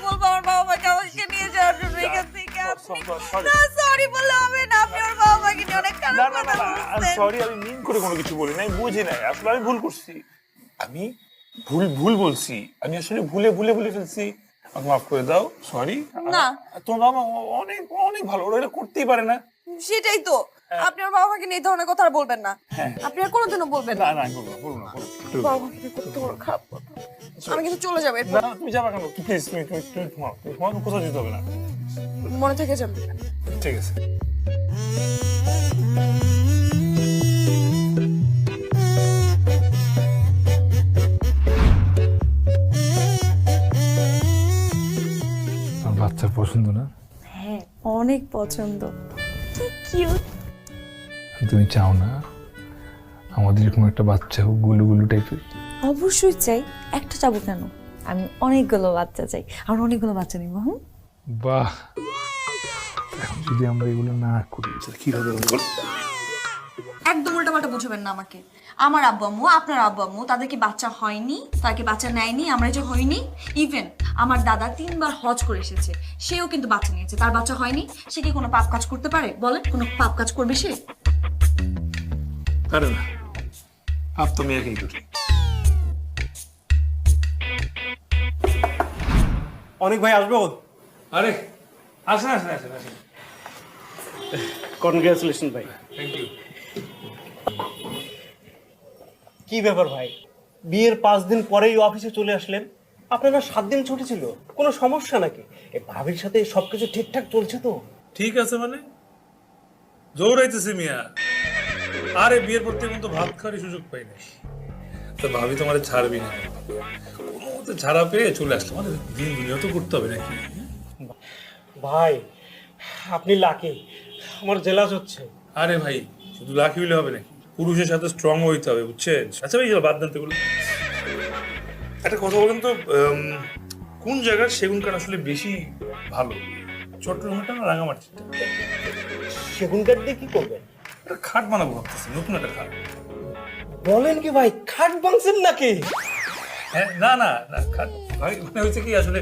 বলবো আমার বাবা মাকে আমাকে নিয়ে যাওয়ার জন্য এখান থেকে। না সরি বললে হবে না, আপনি আমার বাবা মাকে নিয়ে অনেক খারাপ কথা বলছেন। সরি, আমি মিন করে কোনো কিছু বলি নাই, বুঝি নাই, আসলে আমি ভুল করছি। আমি ভুল বলছি, আমি আসলে ভুলে ফেলছি। আমাকে মাফ করে দাও, সরি। না। তোমার বাবা অনেক অনেক ভালো, ওরা এটা করতেই পারে না। সেটাই তো, আপনি আমার বাবা মাকে নিয়ে এই ধরনের কথা আর বলবেন না। আপনি আর কোনোদিনও বলবেন না। না বলবো না। বাবা মাকে নিয়ে কত বড় খারাপ কথা। আমি কিন্তু চলে যাবো এরপর। না, তুমি যাবা কেন? প্লিজ, তুমি তোমাকে কোথাও যেতে হবে না। মনে থেকে যাবে। ঠিক আছে। বাচ্চার পছন্দ না? হ্যাঁ, অনেক পছন্দ। কি কিউট। তুমি চাও না আমাদের এরকম একটা বাচ্চা হোক, গুলু টাইপের? অবশ্যই চাই, একটা চাবো কেন, আমি অনেকগুলো বাচ্চা চাই, আর অনেকগুলো বাচ্চা নিব। বাহ, এখন যদি আমরা এগুলো না করি কি হবে? একদম উল্টাপাল্টা বুঝবেন না আমাকে। আমার আব্বু আম্মু, আপনার আব্বু আম্মু, তাদের কি বাচ্চা হয়নি? তাকে বাচ্চা নেয়নি? আমরা যে হয়নি? ইভেন আমার দাদা 3বার হজ করে এসেছে, সেও কিন্তু বাচ্চা নিয়েছে, তার বাচ্চা হয়নি। সে কি কোনো পাপ কাজ করতে পারে? বলেন, কোনো পাপ কাজ করবে সে? পারে না, পাপ তো মেয়েকেই করি। অনেক ভাই আসবো? আরে আসেন। কনগ্রাচুলেশন ভাই। Thank you. কি ব্যাপার ভাই, বিয়ের 5 দিন পরেই অফিসে চলে আসলেন? আপনারা 7 দিন ছুটি ছিল, কোনো সমস্যা নাকি? এই ভাবির সাথে সবকিছু ঠিকঠাক চলছে তো? ঠিক আছে মানে জোরাইতেছে মিয়া। আরে বিয়ের পর থেকে তো ভাত খাওয়ার সুযোগ পাই না, তো ভাবি তোমার ছাড়বি না, কোনো মতে ছাড়া পেয়ে চলে আসলো। মানে দিন দুনিয়া তো করতে হবে নাকি? ভাই আপনি লাকি, আমার জেলাস হচ্ছে। আরে ভাই শুধু লাকি হইলে হবে নাকি, পুরুষের সাথে স্ট্রং হইতে হবে, বুঝছেন? আচ্ছা ভাই বাদ দেন তো এগুলো। একটা কথা বলেন তো, কোন জায়গার সেগুন কাঠ আসলে বেশি ভালো, চট্টগ্রামটা না রাঙামাটিটা? সেগুন কাঠ দিয়ে কি করবেন? একটা খাট বানাবো ভাবতেছি, নতুন একটা খাট। বলেন কি ভাই, খাট ভাঙছেন নাকি? হ্যাঁ, না খাট ভাই, মানে হচ্ছে কি আসলে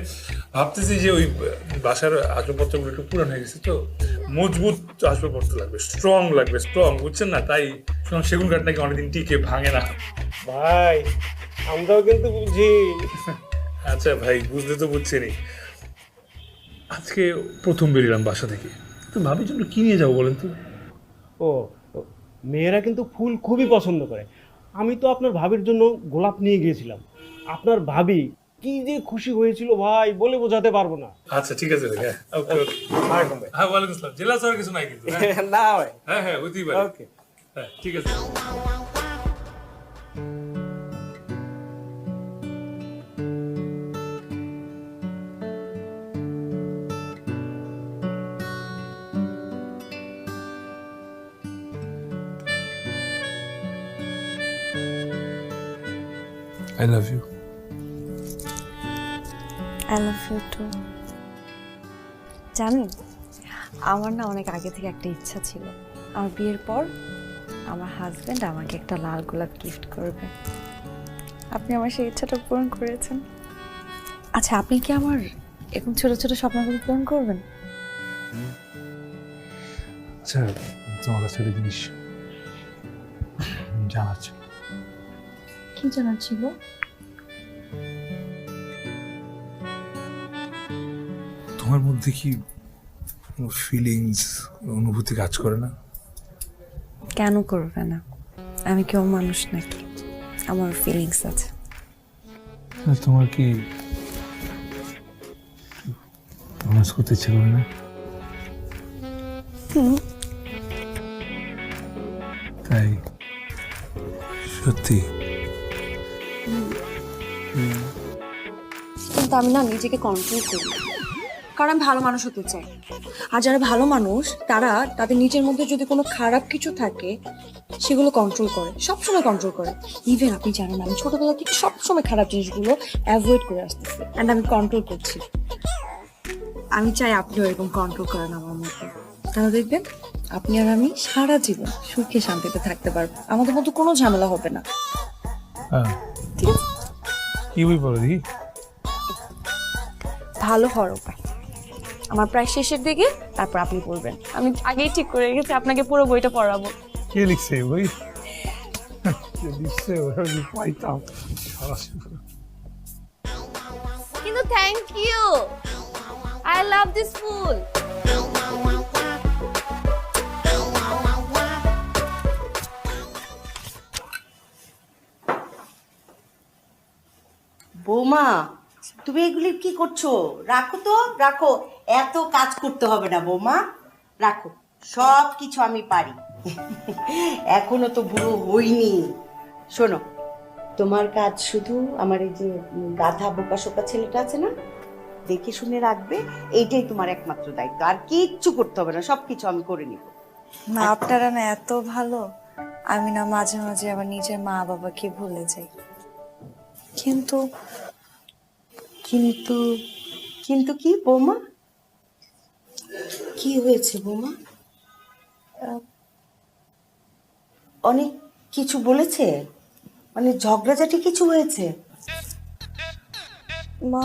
ভাবতেছি যে ওই বাসার আসবাবপত্রগুলো একটু পুরান হয়ে গেছে, তো মজবুত আসবাবপত্র লাগবে, স্ট্রং বুঝছেন না? তাই শুনলাম সেগুন কাঠ নাকি অনেকদিন টিকে, ভাঙে না। ভাই আমরাও কিন্তু বুঝি। আচ্ছা ভাই, বুঝতে তো বুঝছেনই। আজকে প্রথম বেরিলাম বাসা থেকে, তো ভাবির জন্য কি নিয়ে যাবো বলেন তো? ও, মেয়েরা কিন্তু ফুল খুবই পছন্দ করে। আমি তো আপনার ভাবির জন্য গোলাপ নিয়ে গিয়েছিলাম। আপনার ভাবি কি যে খুশি হয়েছিল ভাই, বলে বোঝাতে পারবো না। আচ্ছা ঠিক আছে ভাই, হ্যাঁ ওকে। হ্যাঁ ওয়ালাইকুম আসসালাম। জেলা শহরের কিছু নাই কিন্তু? না ভাই। হ্যাঁ হইতেই পারে। ওকে, হ্যাঁ ঠিক আছে। I love you. I love you too. জানেন, আমার না অনেক আগে থেকে একটা ইচ্ছা ছিল, আমার বিয়ের পর আমার হাজবেন্ড আমাকে একটা লাল গোলাপ গিফট করবে। আপনি আমার সেই ইচ্ছাটা পূরণ করেছেন। আচ্ছা, আপনি কি আমার এরকম ছোট ছোট স্বপ্নগুলো পূরণ করবেন? আচ্ছা, তোমার কাছে একটা জিনিস জানার ছিল। কি জানার ছিল? তোমার মধ্যে কি ফিলিংস, অনুভূতি কাজ করে না? কেন করবে না? আমি কেউ মানুষ নাকি? আমার ফিলিংস আছে। তোমার কি রোম্যান্স করতে ইচ্ছে করে না? তাই? সত্যি? কিন্তু আমি না নিজেকে কন্ট্রোল করি, কারণ আমি ভালো মানুষ হতে চাই। আর যারা ভালো মানুষ তারা তাদের নিজের মধ্যে যদি কোনো খারাপ কিছু থাকে সেগুলো কন্ট্রোল করে, সবসময় কন্ট্রোল করে। ইভেন আপনি জানেন আমি ছোটবেলা থেকে সবসময় খারাপ জিনিসগুলো অ্যাভয়েড করে আসতেছি, অ্যান্ড আমি কন্ট্রোল করছি। আমি চাই আপনিও এরকম কন্ট্রোল করেন আমার মধ্যে, তাহলে দেখবেন আপনি আর আমি সারা জীবন সুখে শান্তিতে থাকতে পারবো, আমাদের মধ্যে কোনো ঝামেলা হবে না। হ্যাঁ, ঠিক আছে? কি বই পড়ো দেখি। ভালো হওয়ার উপায়। আমার প্রায় শেষের দিকে, তারপর আপনি পড়বেন। আমি আগেই ঠিক করে রেখেছি আপনাকে পুরো বইটা পড়াবো। কে লিখছে এই বই? কে লিখছে ওরা আমি পাইতাম। কিন্তু thank you, I love this ফুল। বৌমা, তুমি এগুলি কি করছো? রাখো তো, রাখো। এত কাজ করতে হবে না বৌমা, রাখো। সব কিছু আমি পারি। এখনো তো বুড়ো হইনি। শোনো, তোমার কাজ শুধু আমার এই যে গাধা বোকা শোকা ছেলেটা আছে না, দেখে শুনে রাখবে। এইটাই তোমার একমাত্র দায়িত্ব। আর কিচ্ছু করতে হবে না, সব কিছু আমি করে নিব। না, আপনারা না এত ভালো, আমি না মাঝে মাঝে আবার নিজের মা বাবাকে ভুলে যাই। কিন্তু কিন্তু কিন্তু কি বৌমা? কি হয়েছে বৌমা? অনেক কিছু বলেছে? মানে ঝগড়াঝাটি কিছু হয়েছে? মা,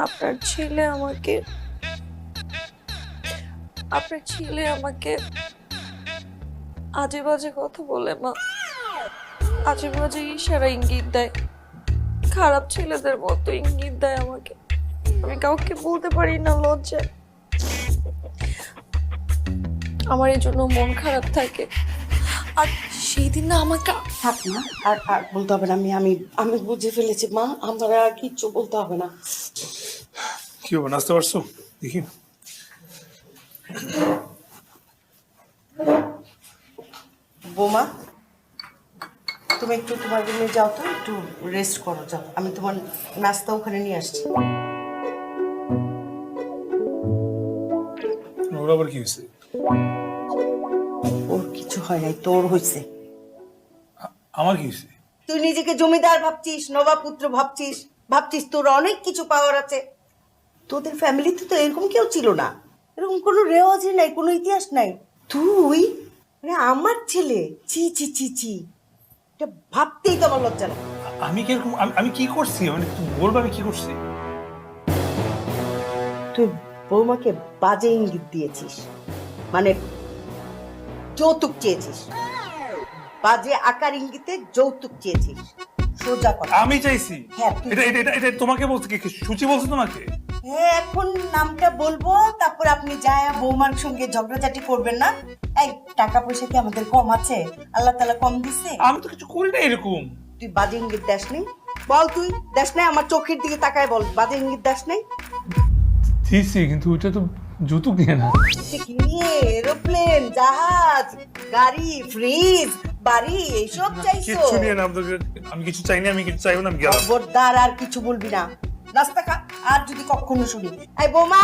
আপনার ছেলে আমাকে আজে বাজে কথা বলে মা, আজে বাজে ইশারা ইঙ্গিত দেয়, খারাপ ছেলেদের মতো ইঙ্গিত দেয় আমাকে। আমি কাউকে বলতে পারি না লজ্জায়। আমার এই জন্য মন খারাপ থাকে। আর সেই দিন না আমাকে থাক না, আর আর বলতে হবে না। আমি আমি আমি বুঝে ফেলেছি মা, আমার আর কিচ্ছু বলতে হবে না। কি হবে, নাচতে পারছো? দেখি। বৌমা, তুমি একটু তোমার রুমে যাও তো, একটু রেস্ট করো, যাও। আমি তোমার নাস্তা ওখানে নিয়ে আসছি। ওর আবার কি হয়েছে? ওর কিছু হয় নাই, তোর হয়েছে। আমার কি হয়েছে? তুই নিজেকে জমিদার ভাবছিস, নবাবপুত্র ভাবছিস, ভাবছিস তোর অনেক কিছু পাওয়ার আছে। তোদের ফ্যামিলিতে তো এরকম কেউ ছিল না, এরকম কোনো রেওয়াজই নাই, কোনো ইতিহাস নাই। তুই মানে আমার ছেলে, চি চি চি চি, এটা ভাবতেই তো আমার লজ্জা লাগে। আমি কিরকম, আমি কি করছি? মানে তুই বলবো আমি কি করছি? তুই বৌমাকে বাজে ইঙ্গিত দিয়েছিস, মানে যৌতুক চেয়েছিস, বাজে আকার ইঙ্গিতে যৌতুক চেয়েছিস। সোজা কথা। আমি চাইছি? হ্যাঁ, তুই- এটা এটা এটা তোমাকে বলছে, কি সূচি বলছে তোমাকে? হ্যাঁ, এখন নামটা বলবো, তারপর আপনি যায় বৌমার সঙ্গে ঝগড়াঝাটি করবেন না। এই টাকা পয়সা কি আমাদের কম আছে? আল্লাহ তাআলা কম দিচ্ছে? আমি তো কিছু করি না এরকম। তুই বাজে ইঙ্গিত দাস নাই? বল, তুই দাস নাই? আমার চোখের দিকে তাকায় বল, বাজে ইঙ্গিত দাস নাই? দিছি, কিন্তু ওইটা তো যৌতুক নিয়ে না। সে কি নিয়ে? এরোপ্লেন, জাহাজ, গাড়ি, ফ্রিজ, বাড়ি এইসব চাইছো? কিচ্ছু নিয়ে না। আমি কিছু চাইনি, আমি কিছু চাইবো না, আমি গেলাম। খবরদার আর কিছু বলবি না, নাস্তা খা। আর যদি কখনো শুনি, এই বৌমা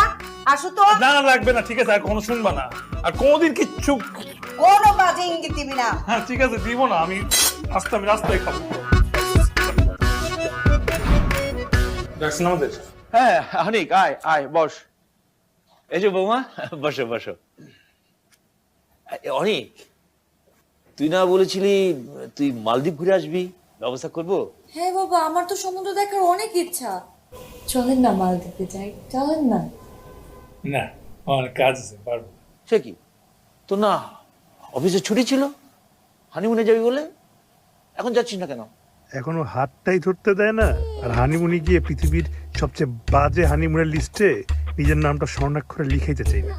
আসো তো, না না, লাগবে না, ঠিক আছে, আর কোনো শুনবা না, আর কোনোদিন কিচ্ছু। কোনো বাজে ইঙ্গিত দিবি না। হ্যাঁ ঠিক আছে, দিব না। আমি রাস্তায় খাবো। ডাকছেন আমাদের? হ্যাঁ অনিক, আয় আয়, বস। এই যে বৌমা, বসো বসো। অনিক, তুই না বলেছিলি তুই মালদ্বীপ ঘুরে আসবি? ব্যবস্থা করবো। হ্যাঁ বাবা, আমার তো সমুদ্র দেখার অনেক ইচ্ছা। চলেন না মালদ্বীপে যাই, চলেন না। না, আমার কাজ আছে, পারবো না। সে কি, তো না অফিসে ছুটি ছিল, হানিমুনে যাবি বলে? এখন যাচ্ছিস না কেন? এখনো হাতটাই ধরতে দেয় না। আর হানিমুনে গিয়ে পৃথিবীর সবচেয়ে বাজে হানিমুনের লিস্টে নিজের নামটা স্বর্ণাক্ষরে লিখাইতে চাই না।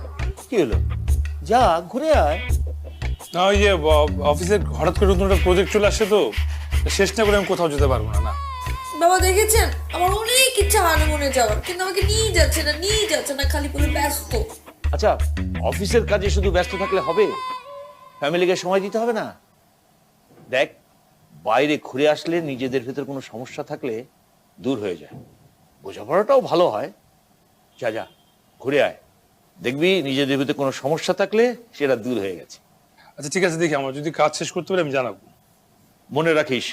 কি হলো, যা ঘুরে আয়। না, ওই যে অফিসের হঠাৎ করে নতুন একটা প্রজেক্ট চলে আসছে, তো শেষ না করে আমি কোথাও যেতে পারবো না। না বাবা দেখেছেন, আমার অনেক ইচ্ছা হানিমুনে যাওয়ার, কিন্তু আমাকে নিয়ে যাচ্ছে না, খালি বলে ব্যস্ত। আচ্ছা, অফিসের কাজে শুধু ব্যস্ত থাকলে হবে? ফ্যামিলিকে সময় দিতে হবে না? দেখ, বাইরে ঘুরে আসলে নিজেদের ভেতর কোনো সমস্যা থাকলে দূর হয়ে যায়, বোঝাপড়াটাও ভালো হয়। যা যা ঘুরে আয়, দেখবি নিজেদের ভেতর কোনো সমস্যা থাকলে সেটা দূর হয়ে গেছে। আচ্ছা ঠিক আছে, দেখি, আমার যদি কাজ শেষ করতে পারি আমি জানাবো। মনে রাখিস,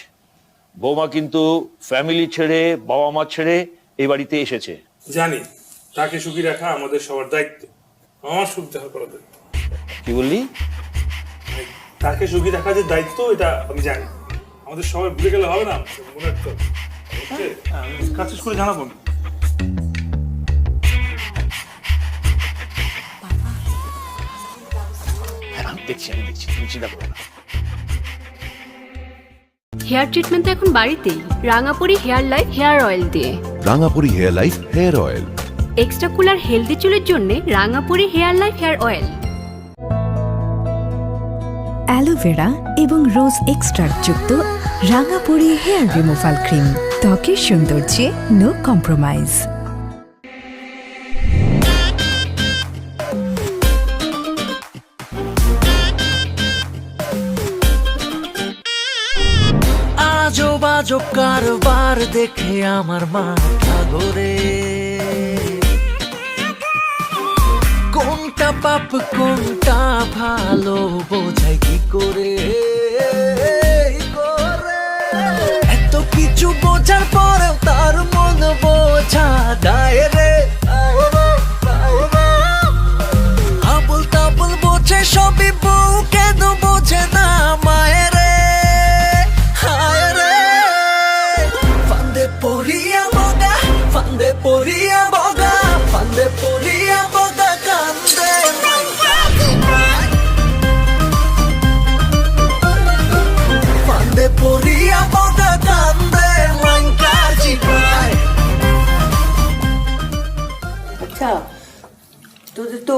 বৌমা কিন্তু ফ্যামিলি ছেড়ে, বাবা মা ছেড়ে এই বাড়িতে এসেছে। জানি, তাকে সুখী রাখা আমাদের সবার দায়িত্ব, আমার সুখ দেখা করা দায়িত্ব। কি বললি? তাকে সুখী রাখা যে দায়িত্ব, এটা আমি জানি। আমাদের সবাই ভুলে গেলে হবে না, মনে রাখতে হবে। আমি কাজ শেষ করে জানাবো। দেখছি তুমি চিন্তা করো না। হেয়ার ট্রিটমেন্ট তো এখন বাড়িতেই, Rangapuri hair life hair oil দিয়ে। Rangapuri hair life hair oil. Extra cooler healthy চুলের জন্য Rangapuri hair life hair oil. Aloe vera এবং রোজ এক্সট্রাক্ট যুক্ত রাঙাপুরি হেয়ার রিমুভাল ক্রিম, ত্বকের সৌন্দর্যে নো কম্প্রোমাইজ। আজব আজব কারবার দেখে আমার মাথা ঘোরে, কোনটা পাপ কোনটা ভালো বোঝাই কি করে। এত কিছু বোঝার পরেও তার মন বোঝা যায় রে। আবুল তাবুল বোঝে সবই, বউ কেন বোঝে না মায়ের। Poria boga, fande poria boga, fande poria boga cande. Fande poria boga cande, mancaji bai. আচ্ছা, তোদের তো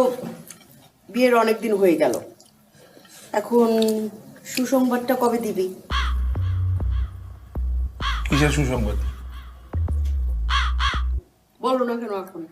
বিয়ের অনেক দিন হয়ে গেল, এখন সুসংবাদটা কবে দিবি? কিসের সুসংবাদ? বলো না কেন এখন?